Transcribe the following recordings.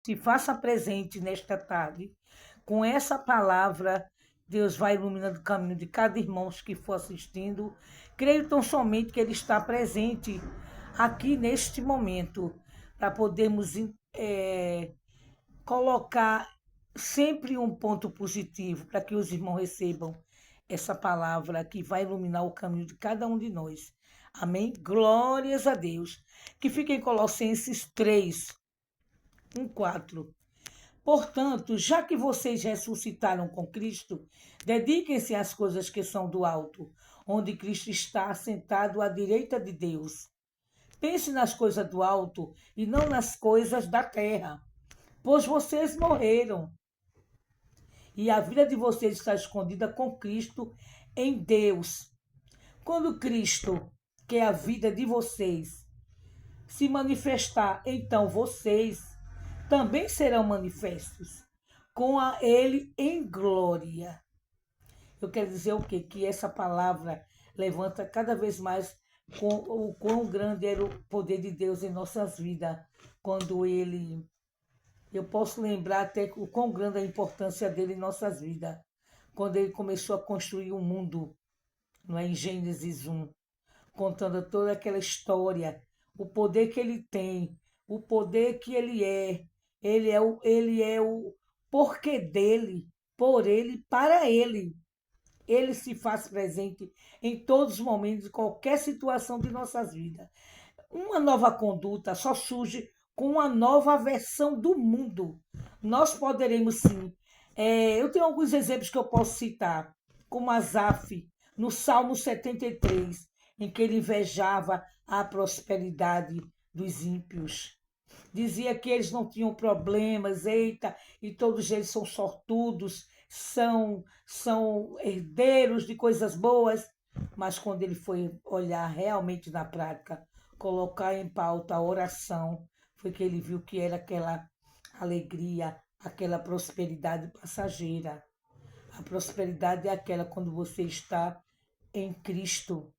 se faça presente nesta tarde. Com essa palavra, Deus vai iluminando o caminho de cada irmão que for assistindo. Creio tão somente que Ele está presente aqui neste momento, para podermos colocar sempre um ponto positivo, para que os irmãos recebam essa palavra que vai iluminar o caminho de cada um de nós. Amém? Glórias a Deus. Que fica em Colossenses 3, 4. Portanto, já que vocês ressuscitaram com Cristo, dediquem-se às coisas que são do alto, onde Cristo está sentado à direita de Deus. Pense nas coisas do alto e não nas coisas da terra, pois vocês morreram e a vida de vocês está escondida com Cristo em Deus. Quando Cristo, que é a vida de vocês, se manifestar, então vocês também serão manifestos com Ele em glória. Eu quero dizer o quê? Que essa palavra levanta cada vez mais com o quão grande era o poder de Deus em nossas vidas, quando Ele... Eu posso lembrar até o quão grande é a importância dele em nossas vidas, quando Ele começou a construir o mundo, não é? Em Gênesis 1, contando toda aquela história, o poder que Ele tem, o poder que Ele é o porquê dele, por Ele, para Ele. Ele se faz presente em todos os momentos, em qualquer situação de nossas vidas. Uma nova conduta só surge com uma nova versão do mundo. Nós poderemos sim. Eu tenho alguns exemplos que eu posso citar, como Asaf, no Salmo 73, em que ele invejava a prosperidade dos ímpios. Dizia que eles não tinham problemas, eita, e todos eles são sortudos, são herdeiros de coisas boas. Mas quando ele foi olhar realmente na prática, colocar em pauta a oração, foi que ele viu que era aquela alegria, aquela prosperidade passageira. A prosperidade é aquela quando você está em Cristo,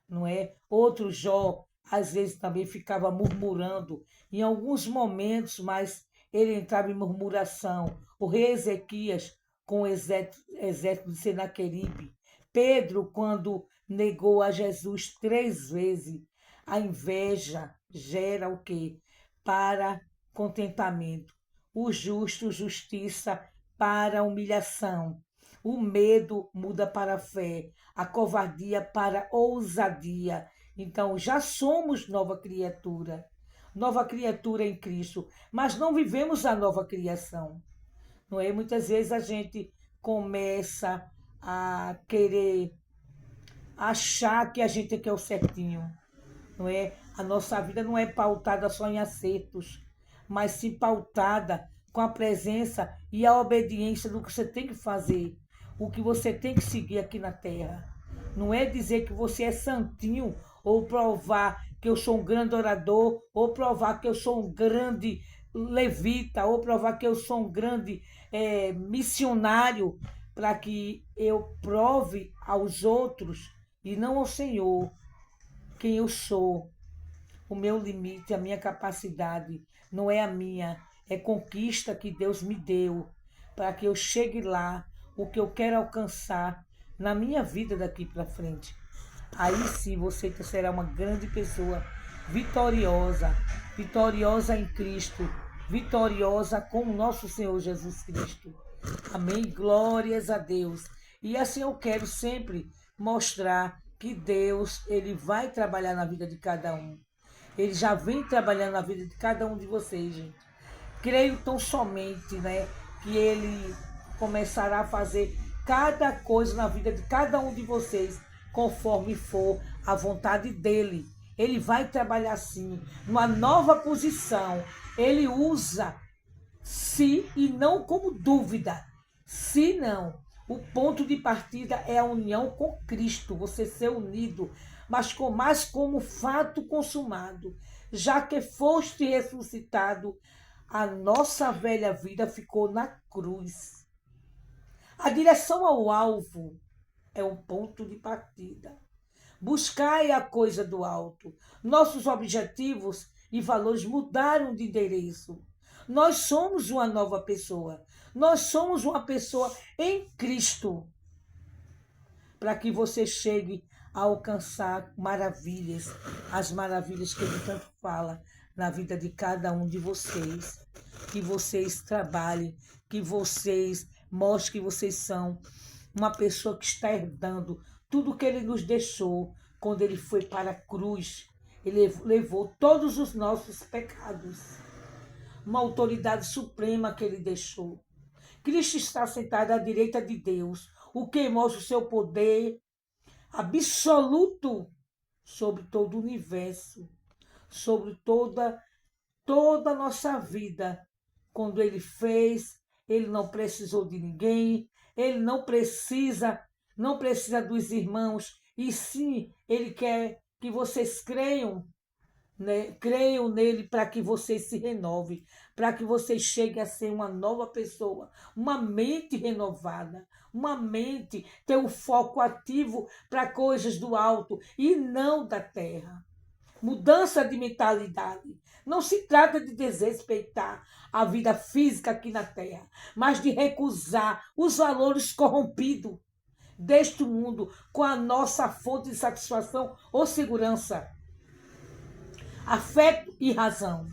não é? Outro Jó, às vezes também ficava murmurando, em alguns momentos, mas ele entrava em murmuração. O rei Ezequias, com o exército de Senaqueribe. Pedro, quando negou a Jesus 3 vezes. A inveja gera o quê? Para contentamento. O justo, justiça para humilhação. O medo muda para a fé, a covardia para ousadia. Então, já somos nova criatura em Cristo, mas não vivemos a nova criação, não é? Muitas vezes a gente começa a querer achar que a gente quer o certinho, não é? A nossa vida não é pautada só em acertos, mas sim pautada com a presença e a obediência do que você tem que fazer, o que você tem que seguir aqui na terra. Não é dizer que você é santinho ou provar que eu sou um grande orador, ou provar que eu sou um grande levita, ou provar que eu sou um grande missionário, para que eu prove aos outros e não ao Senhor quem eu sou. O meu limite, a minha capacidade não é a minha, é conquista que Deus me deu para que eu chegue lá, o que eu quero alcançar na minha vida daqui para frente. Aí sim você será uma grande pessoa, vitoriosa, vitoriosa em Cristo, vitoriosa com o nosso Senhor Jesus Cristo. Amém? Glórias a Deus. E assim eu quero sempre mostrar que Deus, Ele vai trabalhar na vida de cada um. Ele já vem trabalhando na vida de cada um de vocês, gente. Creio tão somente, né, que Ele começará a fazer cada coisa na vida de cada um de vocês, conforme for a vontade dEle. Ele vai trabalhar assim, numa nova posição. Ele usa se e não como dúvida. Se não, o ponto de partida é a união com Cristo, você ser unido, mas mais como fato consumado. Já que foste ressuscitado, a nossa velha vida ficou na cruz. A direção ao alvo é um ponto de partida. Buscai a coisa do alto. Nossos objetivos e valores mudaram de endereço. Nós somos uma nova pessoa. Nós somos uma pessoa em Cristo, para que você chegue a alcançar maravilhas, as maravilhas que ele tanto fala na vida de cada um de vocês. Que vocês trabalhem, que vocês mostrem que vocês são uma pessoa que está herdando tudo que ele nos deixou quando ele foi para a cruz. Ele levou todos os nossos pecados. Uma autoridade suprema que ele deixou. Cristo está sentado à direita de Deus, o que mostra o seu poder absoluto sobre todo o universo, sobre toda a nossa vida. Quando ele fez, ele não precisou de ninguém, ele não precisa dos irmãos, e sim, ele quer que vocês creiam, né? Creiam nele para que vocês se renovem, para que vocês cheguem a ser uma nova pessoa, uma mente renovada, uma mente, ter o foco ativo para coisas do alto e não da terra. Mudança de mentalidade. Não se trata de desrespeitar a vida física aqui na terra, mas de recusar os valores corrompidos deste mundo com a nossa fonte de satisfação ou segurança, afeto e razão.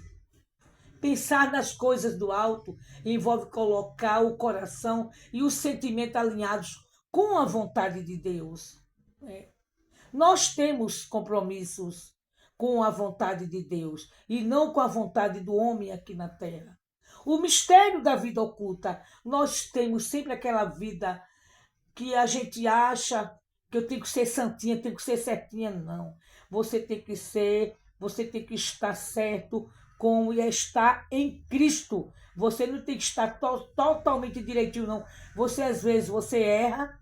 Pensar nas coisas do alto envolve colocar o coração e os sentimentos alinhados com a vontade de Deus. Nós temos compromissos com a vontade de Deus e não com a vontade do homem aqui na terra. O mistério da vida oculta, nós temos sempre aquela vida que a gente acha que eu tenho que ser santinha, tenho que ser certinha, não. Você tem que estar certo como está em Cristo. Você não tem que estar totalmente direitinho, não. Você, às vezes, você erra,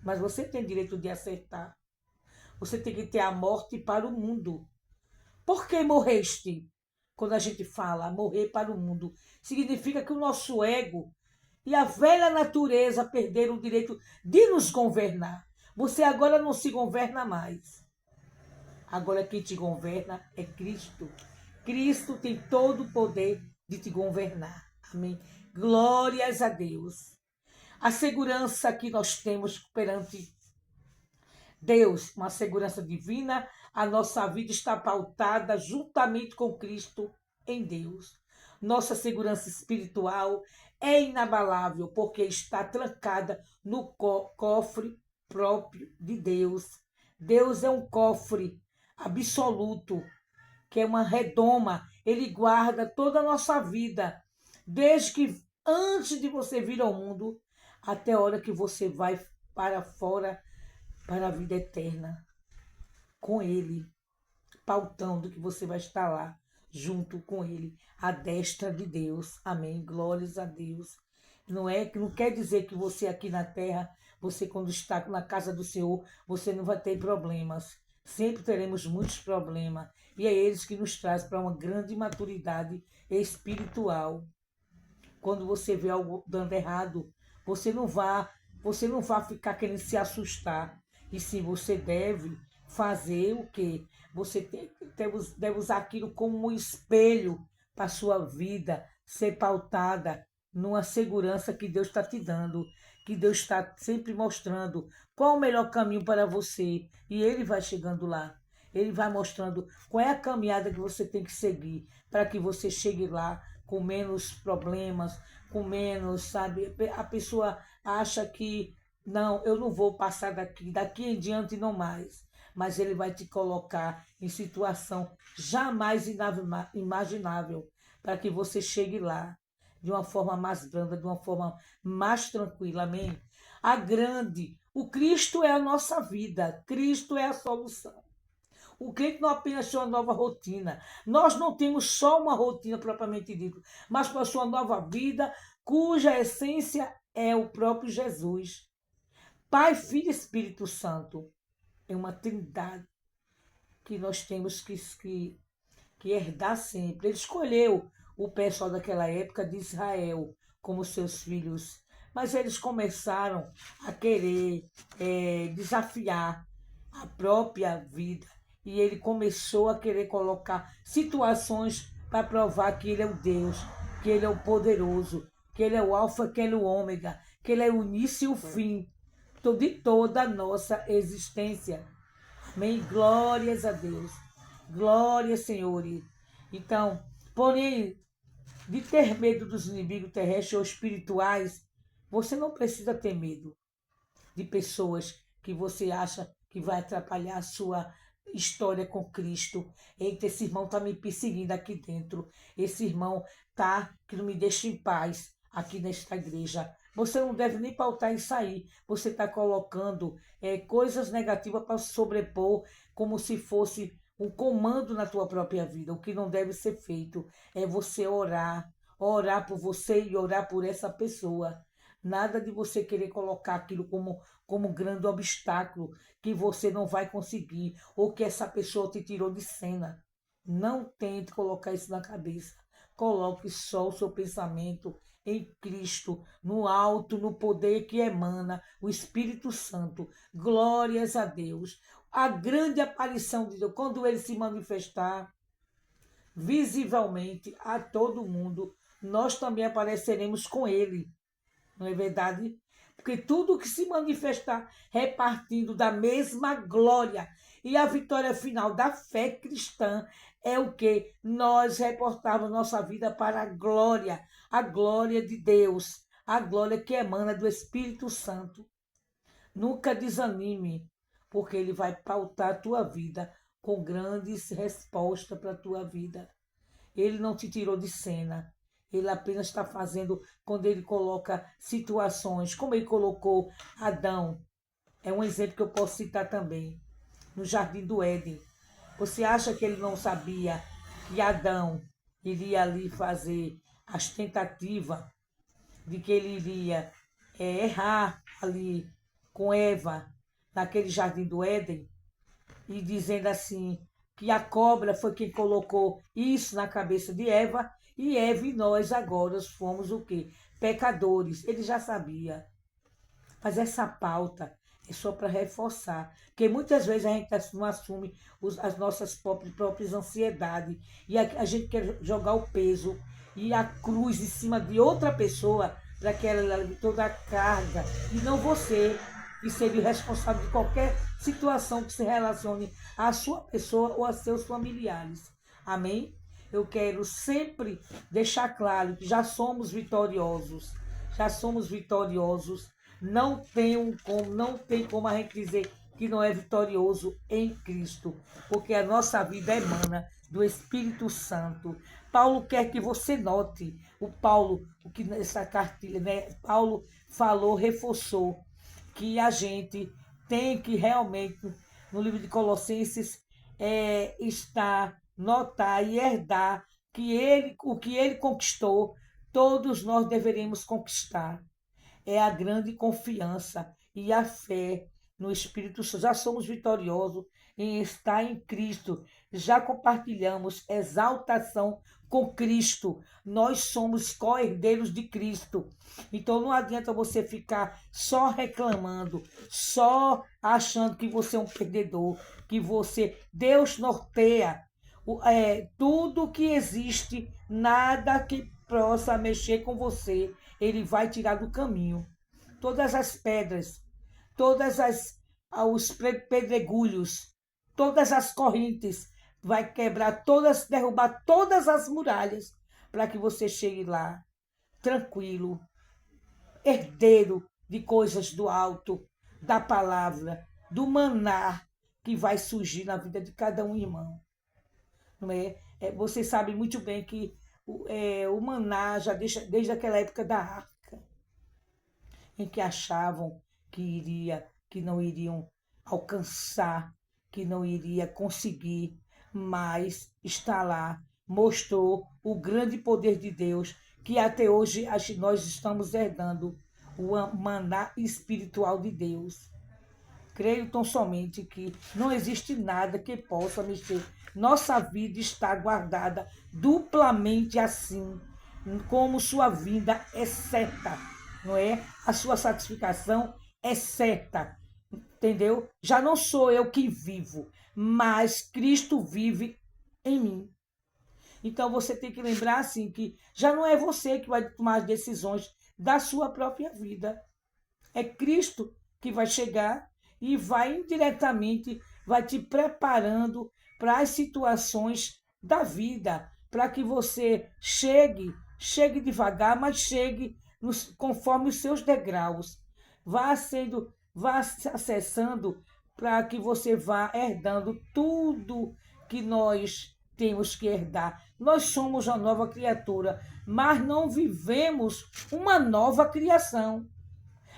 mas você tem direito de acertar. Você tem que ter a morte para o mundo. Por que morreste? Quando a gente fala morrer para o mundo, significa que o nosso ego e a velha natureza perderam o direito de nos governar. Você agora não se governa mais. Agora quem te governa é Cristo. Cristo tem todo o poder de te governar. Amém. Glórias a Deus. A segurança que nós temos perante Deus, uma segurança divina, a nossa vida está pautada juntamente com Cristo em Deus. Nossa segurança espiritual é inabalável porque está trancada no cofre próprio de Deus. Deus é um cofre absoluto, que é uma redoma. Ele guarda toda a nossa vida, desde que antes de você vir ao mundo, até a hora que você vai para fora, para a vida eterna, com Ele, pautando que você vai estar lá, junto com Ele, à destra de Deus. Amém. Glórias a Deus. Não quer dizer que você aqui na terra, você quando está na casa do Senhor, você não vai ter problemas. Sempre teremos muitos problemas. E é eles que nos trazem para uma grande maturidade espiritual. Quando você vê algo dando errado, você não vai ficar querendo se assustar. E sim, você deve fazer o quê? Você deve usar aquilo como um espelho para a sua vida ser pautada numa segurança que Deus está te dando, que Deus está sempre mostrando qual o melhor caminho para você. E Ele vai chegando lá. Ele vai mostrando qual é a caminhada que você tem que seguir para que você chegue lá com menos problemas, com menos, sabe? A pessoa acha que, não, eu não vou passar daqui em diante não mais. Mas ele vai te colocar em situação jamais imaginável para que você chegue lá de uma forma mais branda, de uma forma mais tranquila. Amém? O Cristo é a nossa vida, Cristo é a solução. O crente não apenas tem uma nova rotina. Nós não temos só uma rotina propriamente dita, mas para a sua nova vida, cuja essência é o próprio Jesus. Pai, Filho e Espírito Santo. É uma trindade que nós temos que herdar sempre. Ele escolheu o pessoal daquela época de Israel como seus filhos, mas eles começaram a querer desafiar a própria vida. E ele começou a querer colocar situações para provar que ele é o Deus que Ele é o poderoso, que Ele é o alfa, que Ele é o ômega, que Ele é o início e o fim de toda a nossa existência. Amém? Glórias a Deus. Glória, Senhor. Então, porém, de ter medo dos inimigos terrestres ou espirituais, você não precisa ter medo de pessoas que você acha que vai atrapalhar a sua história com Cristo. Eita, esse irmão está me perseguindo aqui dentro. Esse irmão que não me deixa em paz aqui nesta igreja. Você não deve nem pautar isso aí. Você está colocando coisas negativas para sobrepor como se fosse um comando na tua própria vida. O que não deve ser feito é você orar por você e orar por essa pessoa. Nada de você querer colocar aquilo como um grande obstáculo que você não vai conseguir ou que essa pessoa te tirou de cena. Não tente colocar isso na cabeça. Coloque só o seu pensamento em Cristo, no alto, no poder que emana o Espírito Santo. Glórias a Deus. A grande aparição de Deus, quando ele se manifestar visivelmente a todo mundo, nós também apareceremos com ele. Não é verdade? Porque tudo que se manifestar repartindo da mesma glória e a vitória final da fé cristã é o que nós reportamos nossa vida para a glória de Deus, a glória que emana do Espírito Santo. Nunca desanime, porque ele vai pautar a tua vida com grandes respostas para a tua vida. Ele não te tirou de cena. Ele apenas está fazendo quando ele coloca situações, como ele colocou Adão. É um exemplo que eu posso citar também. No Jardim do Éden. Você acha que ele não sabia que Adão iria ali fazer as tentativas de que ele iria errar ali com Eva, naquele Jardim do Éden? E dizendo assim, que a cobra foi quem colocou isso na cabeça de Eva, e Eva e nós agora fomos o quê? Pecadores. Ele já sabia. Mas essa pauta é só para reforçar, porque muitas vezes a gente não assume as nossas próprias ansiedades, e a gente quer jogar o peso e a cruz em cima de outra pessoa, para que ela leve toda a carga, e não você, que seria o responsável de qualquer situação que se relacione à sua pessoa ou a seus familiares. Amém? Eu quero sempre deixar claro que já somos vitoriosos. Já somos vitoriosos. Não tem como a gente dizer que não é vitorioso em Cristo, porque a nossa vida emana do Espírito Santo. Paulo quer que você note, o que nessa cartilha, né? Paulo falou, reforçou, que a gente tem que realmente, no livro de Colossenses, notar e herdar o que ele conquistou, todos nós deveríamos conquistar. É a grande confiança e a fé no Espírito Santo. Já somos vitoriosos em estar em Cristo. Já compartilhamos exaltação com Cristo. Nós somos co-herdeiros de Cristo. Então não adianta você ficar só reclamando, só achando que você é um perdedor, Deus norteia tudo que existe, nada que possa mexer com você, ele vai tirar do caminho. Todas as pedras, os pedregulhos, todas as correntes, vai quebrar todas, derrubar todas as muralhas, para que você chegue lá, tranquilo, herdeiro de coisas do alto, da palavra, do maná que vai surgir na vida de cada um irmão. Não é? Você sabe muito bem que o maná já desde aquela época da arca, em que achavam que não iriam alcançar, que não iria conseguir, mas está lá, mostrou o grande poder de Deus, que até hoje nós estamos herdando o maná espiritual de Deus. Creio tão somente que não existe nada que possa mexer. Nossa vida está guardada duplamente assim, como sua vinda é certa, não é? A sua satisfação é certa, entendeu? Já não sou eu que vivo, mas Cristo vive em mim. Então você tem que lembrar assim que já não é você que vai tomar as decisões da sua própria vida. É Cristo que vai chegar e vai indiretamente, vai te preparando para as situações da vida, para que você chegue devagar, mas chegue conforme os seus degraus. Vá se acessando para que você vá herdando tudo que nós temos que herdar. Nós somos uma nova criatura, mas não vivemos uma nova criação.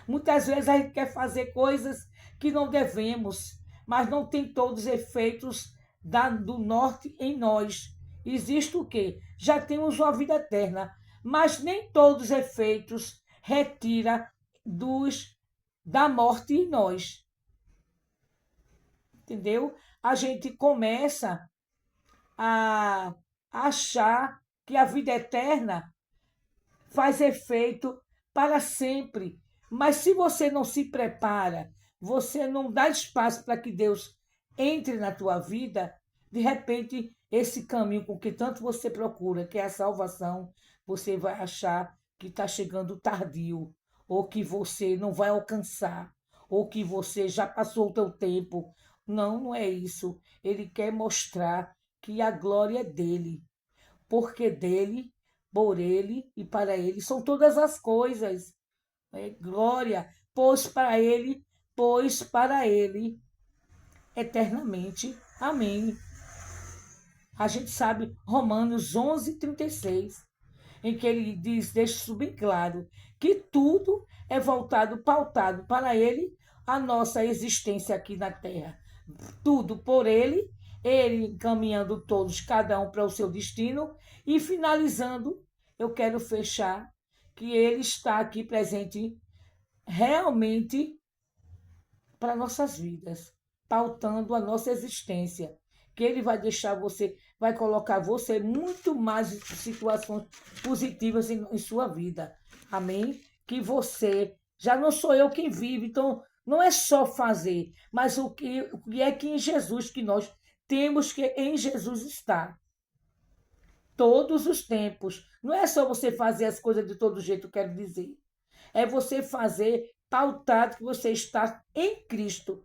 Muitas vezes a gente quer fazer coisas que não devemos, mas não tem todos os efeitos do norte em nós. Existe o quê? Já temos uma vida eterna, mas nem todos os efeitos retira da morte em nós. Entendeu? A gente começa a achar que a vida eterna faz efeito para sempre. Mas se você não se prepara, você não dá espaço para que Deus entre na tua vida, de repente, esse caminho com que tanto você procura, que é a salvação, você vai achar que está chegando tardio, ou que você não vai alcançar, ou que você já passou o teu tempo. Não, não é isso. Ele quer mostrar que a glória é dele, porque dele, por ele e para ele são todas as coisas. Glória, pois para ele eternamente. Amém. A gente sabe Romanos 11:36, em que ele diz, deixa isso bem claro, que tudo é voltado, pautado para ele, a nossa existência aqui na terra. Tudo por ele, ele encaminhando todos, cada um para o seu destino, e finalizando, eu quero fechar que ele está aqui presente realmente para nossas vidas, pautando a nossa existência, que ele vai deixar você, vai colocar você muito mais em situações positivas em sua vida. Amém? Que você, já não sou eu quem vive, então não é só fazer, mas o que é que em Jesus que nós temos que em Jesus estar. Todos os tempos. Não é só você fazer as coisas de todo jeito, quero dizer. É você fazer pautado que você está em Cristo.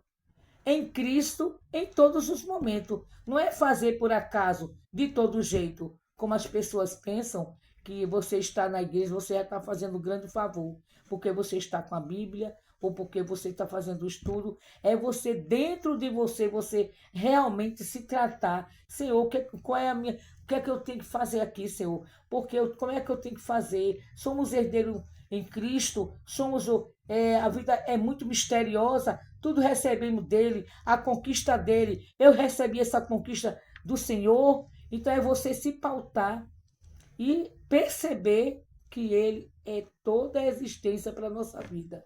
Em Cristo em todos os momentos. Não é fazer por acaso, de todo jeito, como as pessoas pensam que você está na igreja, você já está fazendo um grande favor, porque você está com a Bíblia, ou porque você está fazendo o estudo. É você, dentro de você, você realmente se tratar. Senhor, qual é a minha... O que é que eu tenho que fazer aqui, Senhor? Como é que eu tenho que fazer? Somos herdeiros em Cristo, a vida é muito misteriosa, tudo recebemos dele, a conquista dele. Eu recebi essa conquista do Senhor, então é você se pautar e perceber que ele é toda a existência para a nossa vida,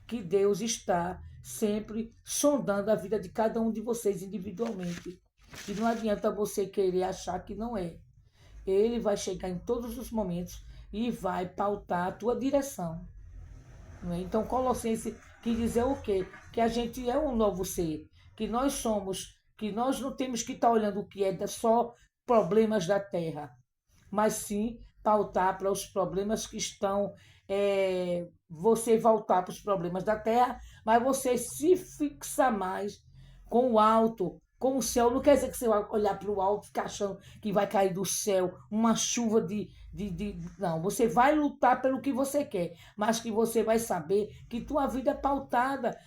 que Deus está sempre sondando a vida de cada um de vocês individualmente. E não adianta você querer achar que não é. Ele vai chegar em todos os momentos e vai pautar a tua direção. Não é? Então, Colossenses quer dizer o quê? Que a gente é um novo ser, que nós somos, que nós não temos que estar olhando o que é só problemas da terra, mas sim pautar para os problemas que estão, você voltar para os problemas da terra, mas você se fixar mais com o alto, com o céu. Não quer dizer que você vai olhar para o alto e ficar achando que vai cair do céu uma chuva Não, você vai lutar pelo que você quer, mas que você vai saber que tua vida é pautada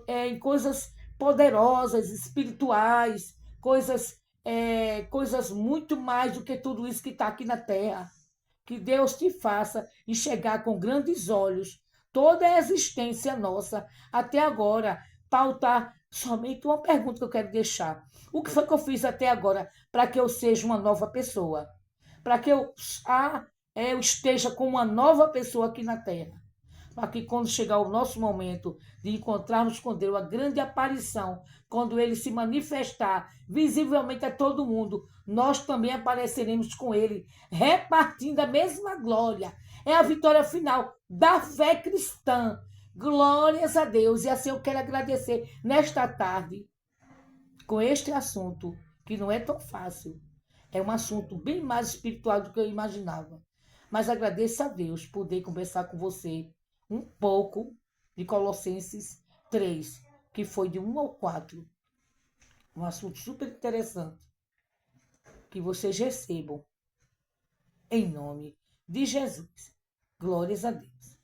em coisas poderosas, espirituais, coisas muito mais do que tudo isso que está aqui na terra. Que Deus te faça enxergar com grandes olhos toda a existência nossa até agora, pautar somente uma pergunta que eu quero deixar. O que foi que eu fiz até agora para que eu seja uma nova pessoa? Para que eu esteja com uma nova pessoa aqui na terra? Para que quando chegar o nosso momento de encontrarmos com Deus, a grande aparição, quando Ele se manifestar visivelmente a todo mundo, nós também apareceremos com Ele, repartindo a mesma glória. É a vitória final da fé cristã. Glórias a Deus. E assim eu quero agradecer nesta tarde com este assunto, que não é tão fácil. É um assunto bem mais espiritual do que eu imaginava. Mas agradeço a Deus poder conversar com você um pouco de Colossenses 3, que foi de 1 ao 4. Um assunto super interessante. Que vocês recebam em nome de Jesus. Glórias a Deus.